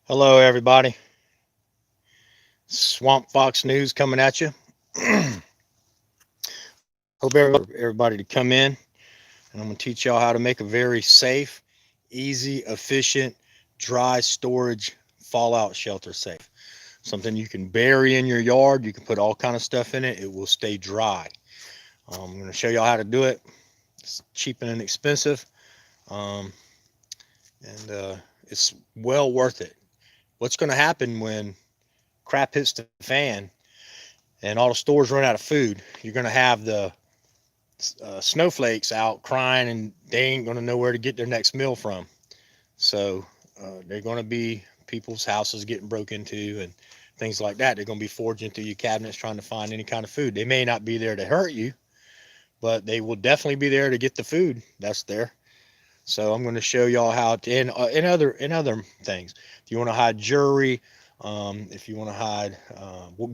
Hello, everybody. Swamp Fox News coming at you. Hope everybody to come in, and I'm going to teach y'all how to make a very safe, easy, efficient, dry storage fallout shelter safe. Something you can bury in your yard. You can put all kind of stuff in it. It will stay dry. I'm going to show y'all how to do it. It's cheap and inexpensive, um, and it's well worth it. What's going to happen when crap hits the fan and all the stores run out of food? You're going to have the snowflakes out crying, and they ain't going to know where to get their next meal from. So they're going to be people's houses getting broke into and things like that. They're going to be foraging through your cabinets trying to find any kind of food. They may not be there to hurt you, but they will definitely be there to get the food that's there. So I'm going to show y'all how to, in other things. If you want to hide jewelry, if you want to hide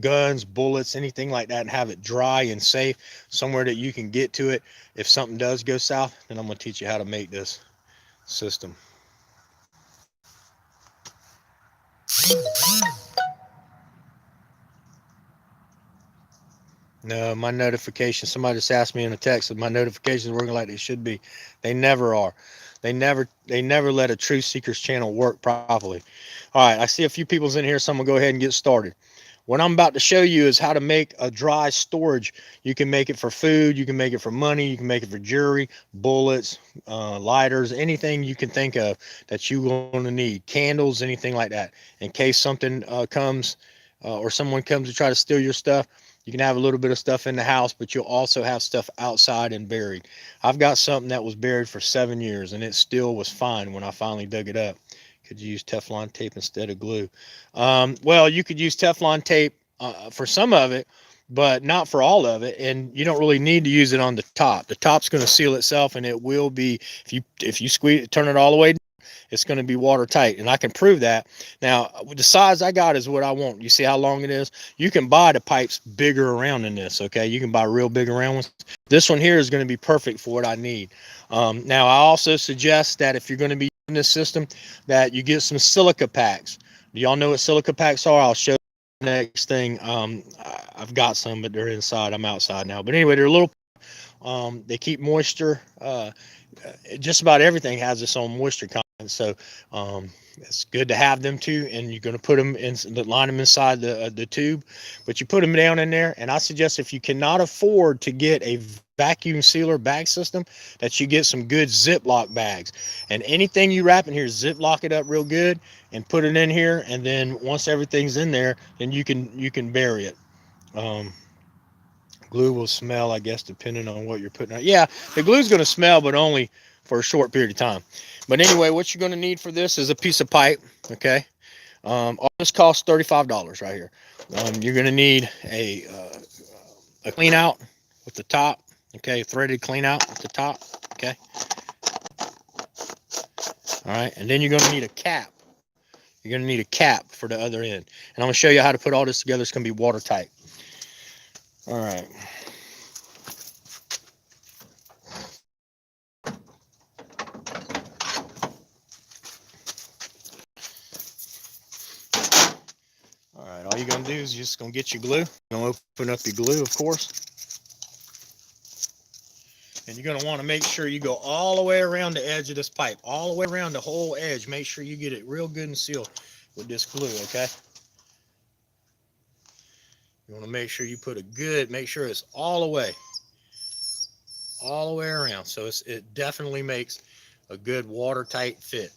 guns, bullets, anything like that, and have it dry and safe, somewhere that you can get to it if something does go south, then I'm going to teach you how to make this system. No, my notifications. Somebody just asked me in a text if my notifications are working like they should be. They never are. They never let a Truth Seekers channel work properly. All right, I see a few people's in here, so I'm gonna go ahead and get started. What I'm about to show you is how to make a dry storage. You can make it for food, you can make it for money, you can make it for jewelry, bullets, lighters, anything you can think of that you're going to need, candles, anything like that. In case something comes or someone comes to try to steal your stuff, you can have a little bit of stuff in the house, but you'll also have stuff outside and buried. I've got something that was buried for 7 years, and it still was fine when I finally dug it up. Could you use Teflon tape instead of glue? Well, you could use Teflon tape for some of it, but not for all of it. And you don't really need to use it on the top. The top's going to seal itself, and it will be, if you squeeze, turn it all the way, it's going to be watertight, and I can prove that. Now, the size I got is what I want. You see how long it is? You can buy the pipes bigger around than this, okay? You can buy real big around ones. This one here is going to be perfect for what I need. Now, I also suggest that if you're going to be using this system, that you get some silica packs. Do y'all know what silica packs are? I'll show you the next thing. I've got some, but they're inside. I'm outside now. But anyway, they're little. They keep moisture. Just about everything has its own moisture content. So it's good to have them too. And you're going to put them in, line them inside the tube, but you put them down in there. And I suggest if you cannot afford to get a vacuum sealer bag system, that you get some good Ziploc bags. And anything you wrap in here, Ziploc it up real good and put it in here. And then once everything's in there, then you can bury it. Um, Glue will smell, I guess, depending on what you're putting on. Yeah, the glue's going to smell, but only for a short period of time. But anyway, what you're going to need for this is a piece of pipe. Okay. All this costs $35 right here. You're going to need a clean out with the top. Okay, threaded clean out at the top. Okay. All right, and then you're going to need a cap. You're going to need a cap for the other end. And I'm going to show you how to put all this together. It's going to be watertight. All right. All right, all you're gonna do is you're just gonna get your glue. You're gonna open up your glue, of course, and you're gonna want to make sure you go all the way around the edge of this pipe, all the way around the whole edge. Make sure you get it real good and sealed with this glue. Okay. You want to make sure you put a good, make sure it's all the way around. So it definitely makes a good watertight fit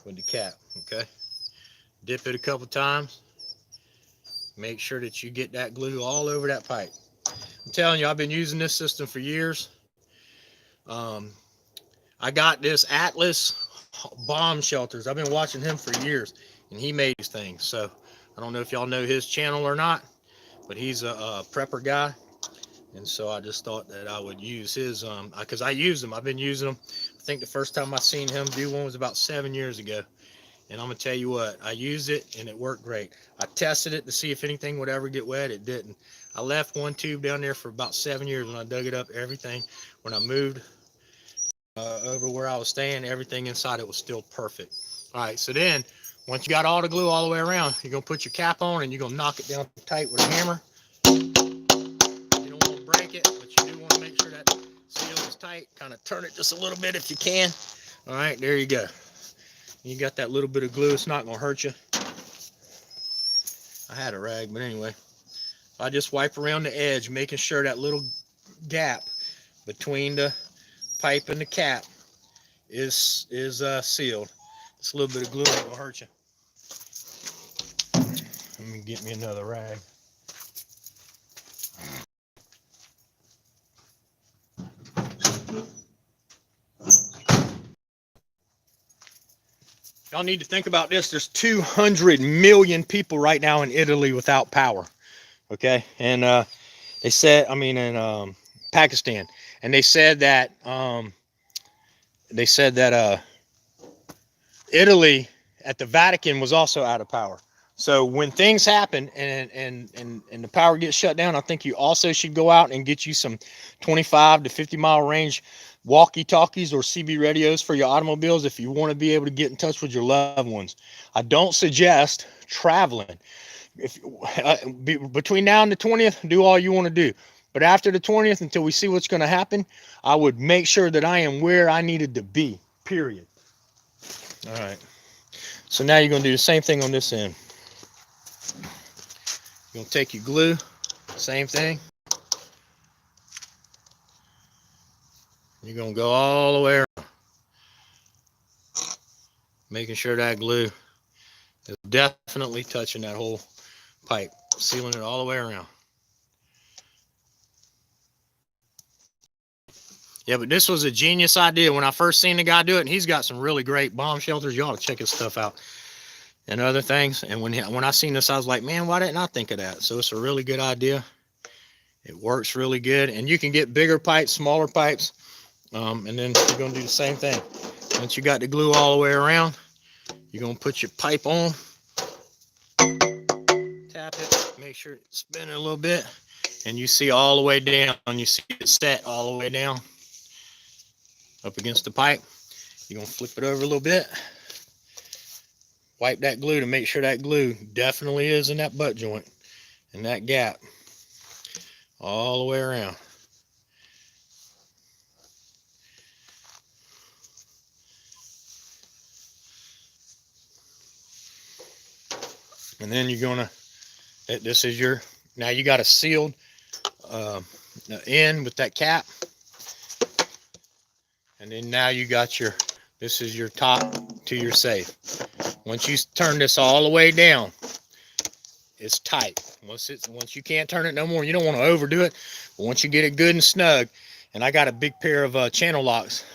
with the cap. Okay. Dip it a couple times. Make sure that you get that glue all over that pipe. I'm telling you, I've been using this system for years. Um, I got this Atlas bomb shelters. I've been watching him for years, and he made these things. So I don't know if y'all know his channel or not, but he's a prepper guy. And so I just thought that I would use his, because I use them. I've been using them. I think the first time I seen him do one was about 7 years ago. And I'm going to tell you what, I used it and it worked great. I tested it to see if anything would ever get wet. It didn't. I left one tube down there for about 7 years. When I dug it up, everything, when I moved over where I was staying, everything inside it was still perfect. All right, so then Once you got all the glue all the way around, you're going to put your cap on and you're going to knock it down tight with a hammer. You don't want to break it, but you do want to make sure that seal is tight. Kind of turn it just a little bit if you can. All right, there you go. You got that little bit of glue. It's not going to hurt you. I had a rag, but anyway. I just wipe around the edge, making sure that little gap between the pipe and the cap is sealed. Just a little bit of glue ain't gonna hurt you. Let me get me another rag. Y'all need to think about this. There's 200 million people right now in Italy without power. Okay, and they said, in Pakistan, and they said that Italy at the Vatican was also out of power. So when things happen and the power gets shut down, I think you also should go out and get you some 25 to 50 mile range walkie-talkies or CB radios for your automobiles if you want to be able to get in touch with your loved ones. I don't suggest traveling. If between now and the 20th, do all you want to do. But after the 20th, until we see what's going to happen, I would make sure that I am where I needed to be, period. All right. So now you're going to do the same thing on this end. You're going to take your glue, same thing. You're going to go all the way around, making sure that glue is definitely touching that whole pipe, sealing it all the way around. Yeah, but this was a genius idea when I first seen the guy do it, and he's got some really great bomb shelters. You ought to check his stuff out and other things. And when I seen this, I was like, man, why didn't I think of that? So it's a really good idea. It works really good, and you can get bigger pipes, smaller pipes, and then you're going to do the same thing. Once you got the glue all the way around, you're going to put your pipe on, tap it, make sure it's spinning a little bit, and you see all the way down. You see it set all the way down up against the pipe. You're going to flip it over a little bit, wipe that glue to make sure that glue definitely is in that butt joint and that gap all the way around. And then you're gonna, this is your, now you got a sealed end with that cap. And then now you got your, this is your top to your safe. Once you turn this all the way down, it's tight. Once you can't turn it no more, you don't want to overdo it. But once you get it good and snug, and I got a big pair of channel locks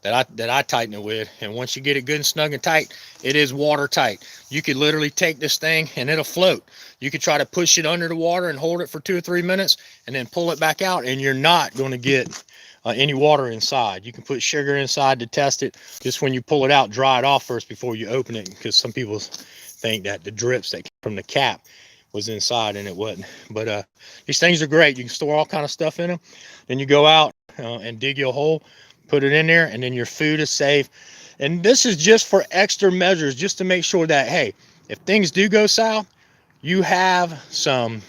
that I tighten it with, and once you get it good and snug and tight, it is watertight. You could literally take this thing and it'll float. You could try to push it under the water and hold it for 2 or 3 minutes and then pull it back out, and you're not going to get any water inside. You can put sugar inside to test it. Just when you pull it out, dry it off first before you open it, because some people think that the drips that came from the cap was inside, and it wasn't. But these things are great. You can store all kind of stuff in them. Then you go out and dig your hole, put it in there, and then your food is safe. And this is just for extra measures, just to make sure that, hey, if things do go south, you have some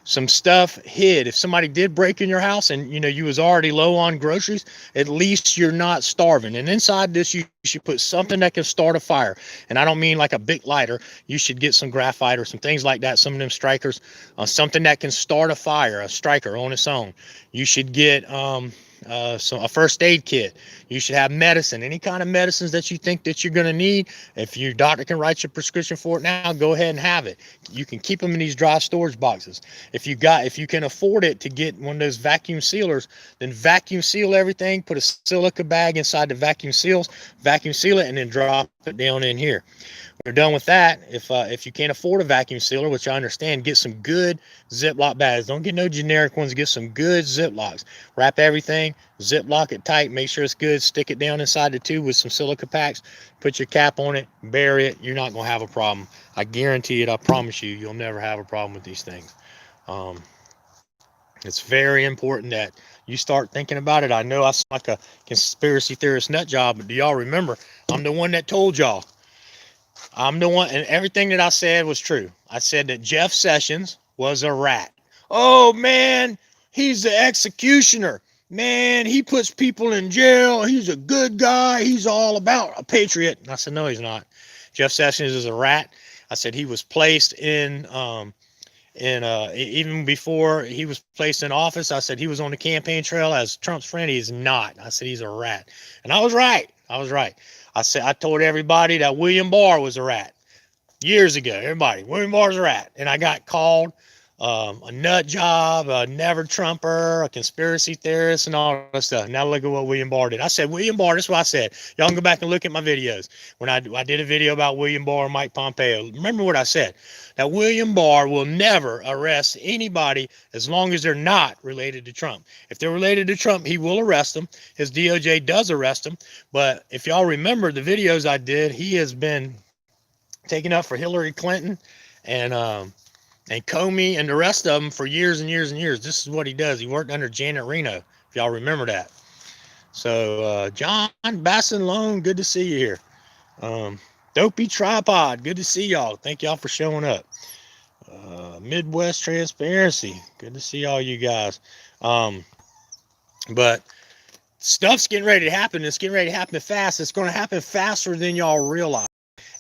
stuff hid. If somebody did break in your house and you was already low on groceries, at least you're not starving. And inside this, you should put something that can start a fire. And I don't mean like a big lighter. You should get some graphite or some things like that, some of them strikers, something that can start a fire, a striker on its own. You should get a first aid kit. You should have medicine, any kind of medicines that you think that you're going to need. If your doctor can write you a prescription for it now, go ahead and have it. You can keep them in these dry storage boxes. If you can afford it to get one of those vacuum sealers, then vacuum seal everything, put a silica bag inside the vacuum seal it, and then drop it down in here. When you're done with that, if you can't afford a vacuum sealer, which I understand, get some good Ziploc bags. Don't get no generic ones. Get some good Ziplocs. Wrap everything, Ziploc it tight, make sure it's good. Stick it down inside the tube with some silica packs. Put your cap on it, bury it. You're not going to have a problem. I guarantee it. I promise you, you'll never have a problem with these things. It's very important that you start thinking about it. I know I sound like a conspiracy theorist nut job, but do y'all remember? I'm the one that told y'all I'm the one, and everything that I said was true. I said that Jeff Sessions was a rat. Oh man, he's the executioner. Man, he puts people in jail. He's a good guy. He's all about a patriot. And I said, no, he's not. Jeff Sessions is a rat. I said he was placed in even before he was placed in office. I said he was on the campaign trail as Trump's friend. He is not. I said he's a rat, and I was right. I was right. I told everybody that William Barr was a rat years ago. Everybody, William Barr's a rat, and I got called a nut job, a never Trumper, a conspiracy theorist, and all that stuff. Now look at what William Barr did. I said William Barr. That's what I said. Y'all can go back and look at my videos when I did a video about William Barr and Mike Pompeo. Remember what I said? That William Barr will never arrest anybody as long as they're not related to Trump. If they're related to Trump, he will arrest them. His DOJ does arrest them. But if y'all remember the videos I did, he has been taken up for Hillary Clinton and Comey and the rest of them for years and years and years. This is what he does. He worked under Janet Reno, if y'all remember that. So John Basson-Lone, good to see you here. Dopey Tripod, good to see y'all. Thank y'all for showing up. Midwest Transparency, good to see all you guys. But stuff's getting ready to happen. It's getting ready to happen fast. It's going to happen faster than y'all realize.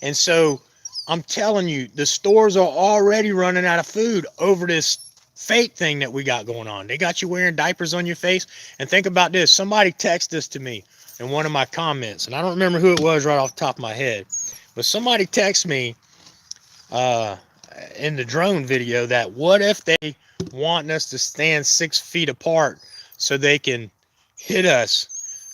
And so I'm telling you, the stores are already running out of food over this fake thing that we got going on. They got you wearing diapers on your face. And think about this. Somebody texted this to me in one of my comments, and I don't remember who it was right off the top of my head, but somebody texted me in the drone video that what if they want us to stand 6 feet apart so they can hit us?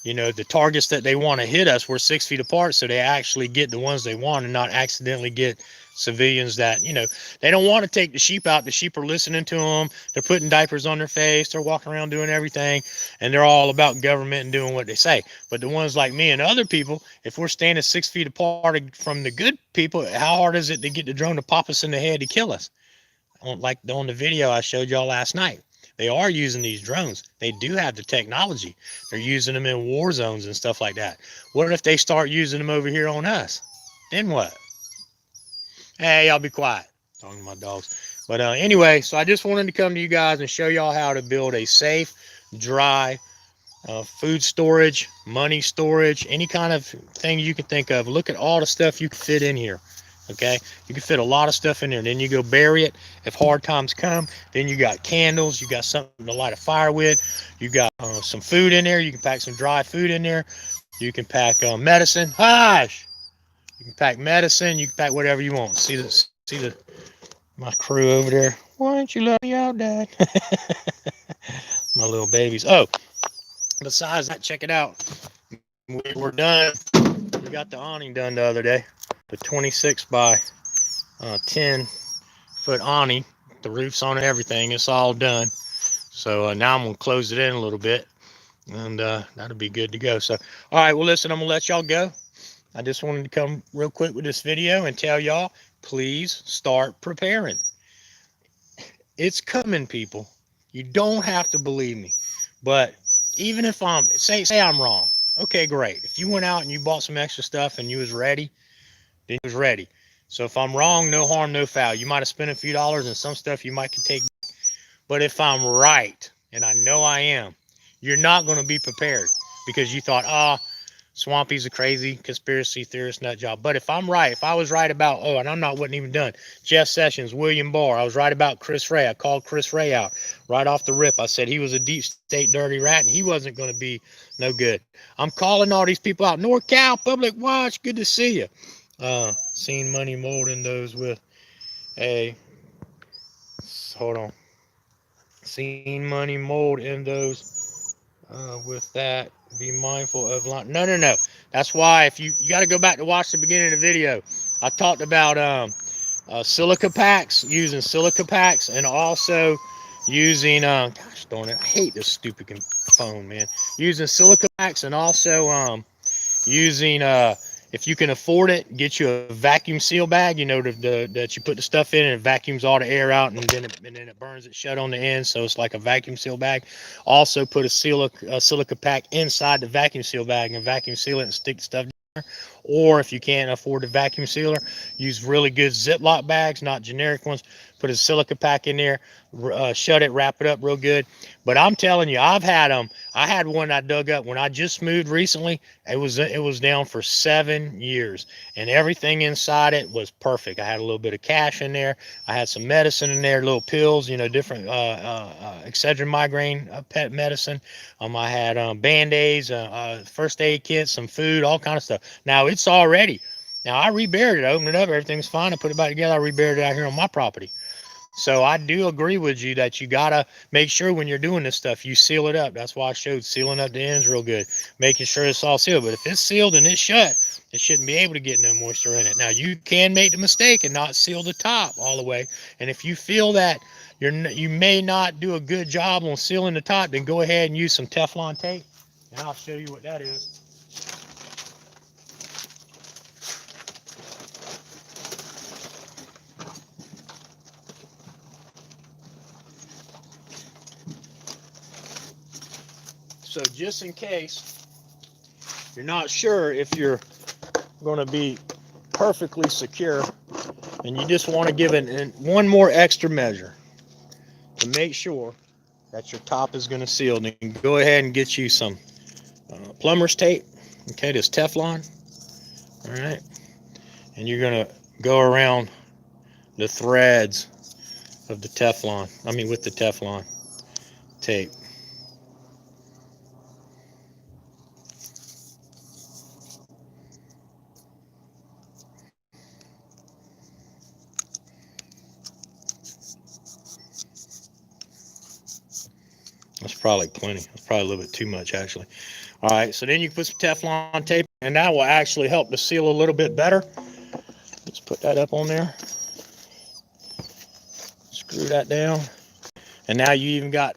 You know, the targets that they want to hit us, we're 6 feet apart, so they actually get the ones they want and not accidentally get civilians that, you know, they don't want to take the sheep out. The sheep are listening to them. They're putting diapers on their face. They're walking around doing everything, and they're all about government and doing what they say. But the ones like me and other people, if we're standing 6 feet apart from the good people, how hard is it to get the drone to pop us in the head to kill us? Like on the video I showed y'all last night. They are using these drones. They do have the technology. They're using them in war zones and stuff like that. What if they start using them over here on us? Then what? Hey, y'all be quiet. Talking to my dogs. But anyway, so I just wanted to come to you guys and show y'all how to build a safe, dry food storage, money storage, any kind of thing you can think of. Look at all the stuff you can fit in here. Okay, you can fit a lot of stuff in there. Then you go bury it if hard times come. Then you got candles, you got something to light a fire with, you got some food in there. You can pack some dry food in there. You can pack medicine. Hush! You can pack medicine. You can pack whatever you want. See my crew over there. Why don't you let me out, Dad? My little babies. Oh, besides that, check it out. We're done. We got the awning done the other day. The 26 by 10 foot awning. The roof's on it, everything. It's all done. So now I'm going to close it in a little bit, and that'll be good to go. So, all right, well, listen, I'm going to let y'all go. I just wanted to come real quick with this video and tell y'all, please start preparing. It's coming, people. You don't have to believe me. But even if say I'm wrong. Okay, great. If you went out and you bought some extra stuff and you was ready, then you was ready. So if I'm wrong, no harm, no foul. You might have spent a few dollars and some stuff you might can take back. But if I'm right, and I know I am, you're not going to be prepared because you thought, Swampy's a crazy conspiracy theorist nut job. But if I'm right, if I was right about, and wasn't even done, Jeff Sessions, William Barr, I was right about Chris Wray. I called Chris Wray out right off the rip. I said he was a deep state dirty rat and he wasn't going to be no good. I'm calling all these people out. NorCal Public Watch, good to see you. Seen money molding those with hold on. Seen money mold in those with that. Be mindful of no. That's why if you got to go back to watch the beginning of the video. I talked about silica packs, using silica packs, and also using gosh darn it, I hate this stupid phone, man. Using silica packs and also using if you can afford it, get you a vacuum seal bag, you know, that you put the stuff in and it vacuums all the air out, and then it burns it shut on the end, so it's like a vacuum seal bag. Also put a silica pack inside the vacuum seal bag and vacuum seal it and stick the stuff down there. Or if you can't afford a vacuum sealer, use really good Ziploc bags, not generic ones. Put a silica pack in there, shut it, wrap it up real good. But I'm telling you, I've had them. I had one I dug up when I just moved recently. It was down for 7 years, and everything inside it was perfect. I had a little bit of cash in there. I had some medicine in there, little pills, different Excedrin migraine pet medicine. I had Band-Aids, first aid kits, some food, all kind of stuff. Now it's all ready. Now I reburied it, opened it up, everything's fine. I put it back together. I reburied it out here on my property. So I do agree with you that you gotta make sure when you're doing this stuff, you seal it up. That's why I showed sealing up the ends real good, making sure it's all sealed. But if it's sealed and it's shut, it shouldn't be able to get no moisture in it. Now you can make the mistake and not seal the top all the way. And if you feel that you may not do a good job on sealing the top, then go ahead and use some Teflon tape, and I'll show you what that is. So just in case you're not sure if you're going to be perfectly secure, and you just want to give it one more extra measure to make sure that your top is going to seal, then go ahead and get you some plumber's tape. Okay, this Teflon. All right, and you're going to go around the threads of the Teflon. With the Teflon tape. That's probably plenty. That's probably a little bit too much, actually. All right, so then you put some Teflon tape, and that will actually help to seal a little bit better. Let's put that up on there. Screw that down. And now you even got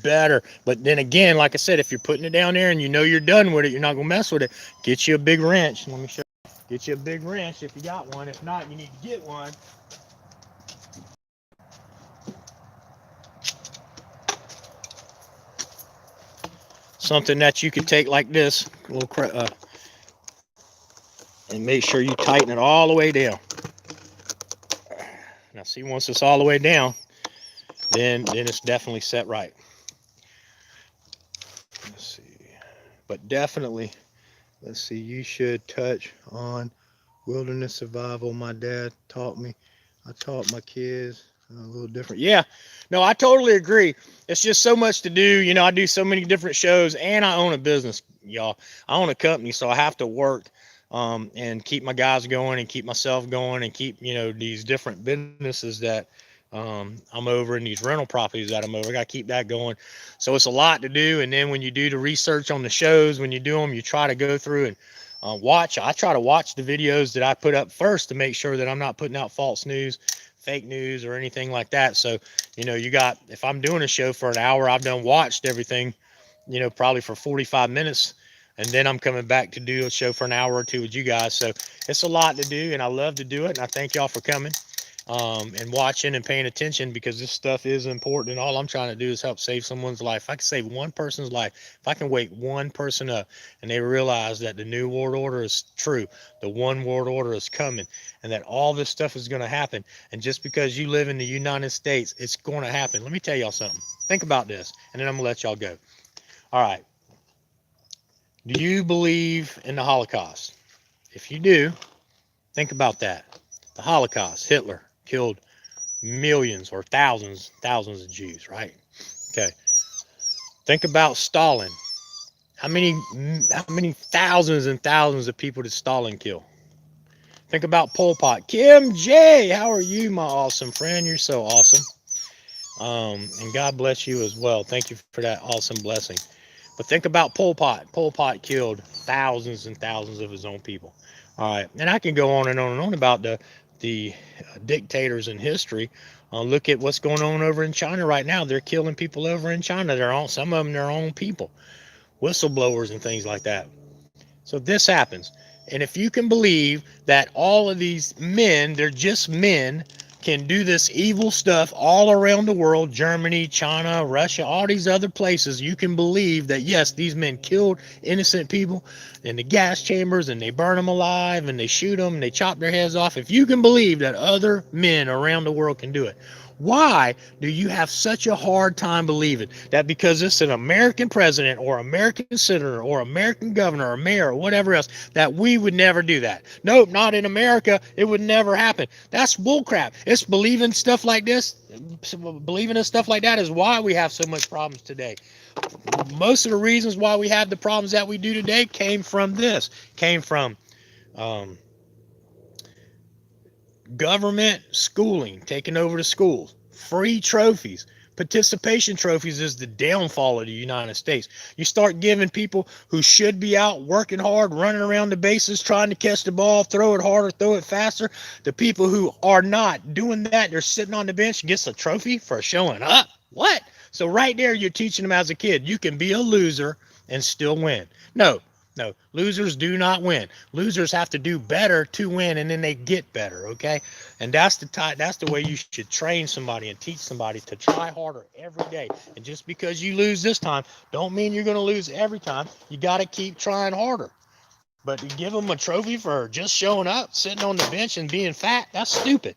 better. But then again, like I said, if you're putting it down there and you know you're done with it, you're not going to mess with it, get you a big wrench. Let me show you. Get you a big wrench if you got one. If not, you need to get one. Something that you could take like this, and make sure you tighten it all the way down. Now see, once it's all the way down, then it's definitely set right. Let's see. But definitely, let's see, you should touch on wilderness survival. My dad taught me. I taught my kids a little different. Yeah, no, I totally agree. It's just so much to do. I do so many different shows, and I own a business, y'all. I own a company, so I have to work and keep my guys going and keep myself going and keep, these different businesses that I'm over, and these rental properties that I'm over. I got to keep that going. So it's a lot to do. And then when you do the research on the shows, when you do them, you try to go through and watch. I try to watch the videos that I put up first to make sure that I'm not putting out false news, fake news, or anything like that. So, if I'm doing a show for an hour, I've done watched everything, probably for 45 minutes. And then I'm coming back to do a show for an hour or two with you guys. So it's a lot to do, and I love to do it. And I thank y'all for coming and watching and paying attention, because this stuff is important. And all I'm trying to do is help save someone's life. If I can save one person's life, if I can wake one person up and they realize that the new world order is true, the one world order is coming, and that all this stuff is going to happen. And just because you live in the United States, it's going to happen. Let me tell y'all something. Think about this, and then I'm going to let y'all go. All right. Do you believe in the Holocaust? If you do, think about that. The Holocaust, Hitler killed millions or thousands of Jews, right? Okay. Think about Stalin. How many thousands and thousands of people did Stalin kill? Think about Pol Pot. Kim J, how are you, my awesome friend? You're so awesome. And God bless you as well. Thank you for that awesome blessing. But think about Pol Pot. Pol Pot killed thousands and thousands of his own people. All right. And I can go on and on and on about the dictators in history. Look at what's going on over in China right now. They're killing people over in China. Some of them their own people, whistleblowers and things like that. So this happens. And if you can believe that all of these men, they're just men can do this evil stuff all around the world, Germany, China, Russia, all these other places, you can believe that, yes, these men killed innocent people in the gas chambers, and they burn them alive, and they shoot them, and they chop their heads off. If you can believe that other men around the world can do it, why do you have such a hard time believing that because it's an American president or American senator or American governor or mayor or whatever else, that we would never do that? Nope, not in America. It would never happen. That's bullcrap. It's believing stuff like this. Believing in stuff like that is why we have so much problems today. Most of the reasons why we have the problems that we do today came from this. Came from government schooling taking over the schools, free trophies. Participation trophies is the downfall of the United States. You start giving people who should be out working hard, running around the bases, trying to catch the ball, throw it harder, throw it faster. The people who are not doing that, they're sitting on the bench and gets a trophy for showing up. What? So right there, you're teaching them as a kid, you can be a loser and still win. No, losers do not win. Losers have to do better to win, and then they get better, okay? And that's the way you should train somebody and teach somebody to try harder every day. And just because you lose this time, don't mean you're going to lose every time. You got to keep trying harder. But to give them a trophy for just showing up, sitting on the bench and being fat, that's stupid.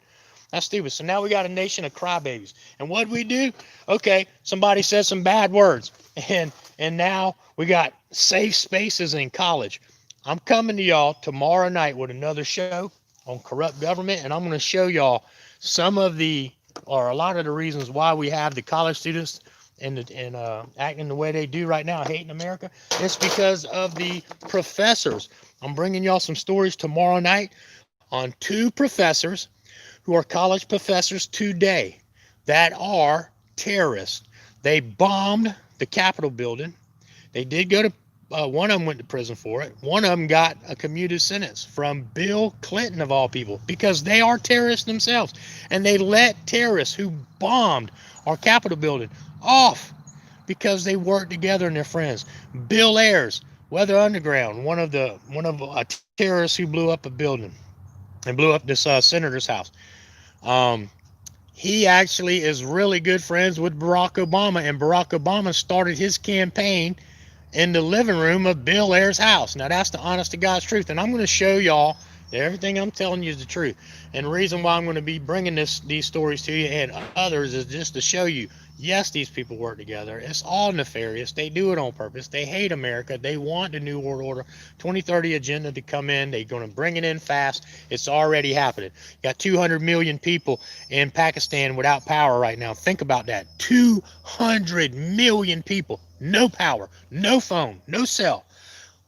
That's stupid. So now we got a nation of crybabies. And what we do? Okay, somebody says some bad words, and now we got safe spaces in college. I'm coming to y'all tomorrow night with another show on corrupt government, and I'm going to show y'all some of the, or a lot of the reasons why we have the college students and acting the way they do right now, hating America. It's because of the professors. I'm bringing y'all some stories tomorrow night on 2 professors who are college professors today that are terrorists. They bombed the Capitol building. They did go to, one of them went to prison for it. One of them got a commuted sentence from Bill Clinton, of all people, because they are terrorists themselves. And they let terrorists who bombed our Capitol building off because they worked together and they're friends. Bill Ayers, Weather Underground, one of a terrorists who blew up a building and blew up this senator's house. He actually is really good friends with Barack Obama, and Barack Obama started his campaign in the living room of Bill Ayers' house. Now, that's the honest to God's truth, and I'm going to show y'all that everything I'm telling you is the truth. And the reason why I'm going to be bringing these stories to you and others is just to show you, yes, these people work together. It's all nefarious. They do it on purpose. They hate America. They want the New World Order 2030 agenda to come in. They're going to bring it in fast. It's already happening. You got 200 million people in Pakistan without power right now. Think about that. 200 million people. No power, no phone, no cell.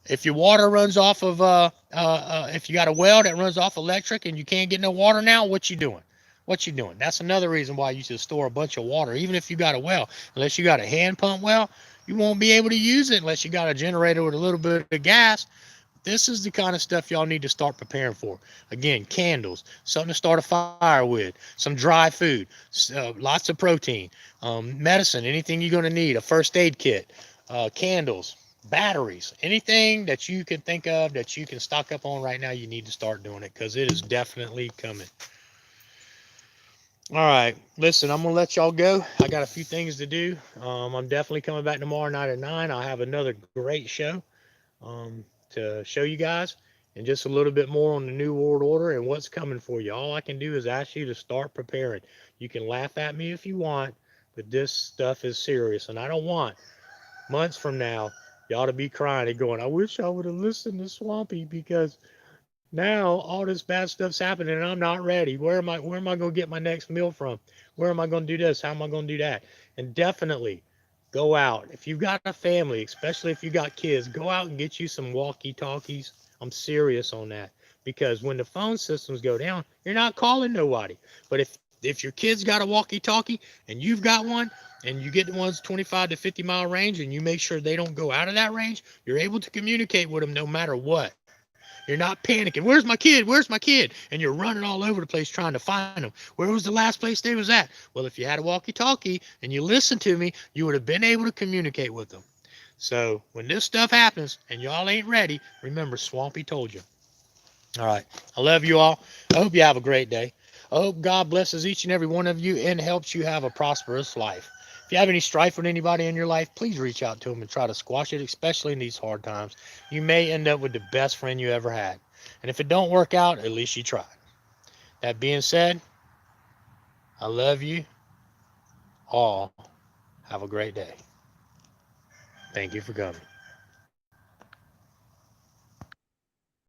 If your water runs off of, if you got a well that runs off electric and you can't get no water now, what you doing? What you doing? That's another reason why you should store a bunch of water, even if you got a well. Unless you got a hand pump well, you won't be able to use it unless you got a generator with a little bit of gas. This is the kind of stuff y'all need to start preparing for. Again, candles, something to start a fire with, some dry food, lots of protein, medicine, anything you're going to need, a first aid kit, candles, batteries, anything that you can think of that you can stock up on right now, you need to start doing it because it is definitely coming. All right, listen, I'm going to let y'all go. I got a few things to do. I'm definitely coming back tomorrow night at 9. I'll have another great show to show you guys and just a little bit more on the New World Order and what's coming for you. All I can do is ask you to start preparing. You can laugh at me if you want, but this stuff is serious, and I don't want months from now y'all to be crying and going, I wish I would have listened to Swampy because now all this bad stuff's happening and I'm not ready. Where am I going to get my next meal from? Where am I going to do this? How am I going to do that? And definitely go out. If you've got a family, especially if you got kids, go out and get you some walkie-talkies. I'm serious on that. Because when the phone systems go down, you're not calling nobody. But if your kid's got a walkie-talkie and you've got one, and you get the ones 25 to 50 mile range and you make sure they don't go out of that range, you're able to communicate with them no matter what. You're not panicking. Where's my kid? Where's my kid? And you're running all over the place trying to find them. Where was the last place they was at? Well, if you had a walkie-talkie and you listened to me, you would have been able to communicate with them. So when this stuff happens and y'all ain't ready, remember Swampy told you. All right. I love you all. I hope you have a great day. I hope God blesses each and every one of you and helps you have a prosperous life. If you have any strife with anybody in your life, please reach out to them and try to squash it, especially in these hard times. You may end up with the best friend you ever had. And if it don't work out, at least you tried. That being said, I love you all. Have a great day. Thank you for coming.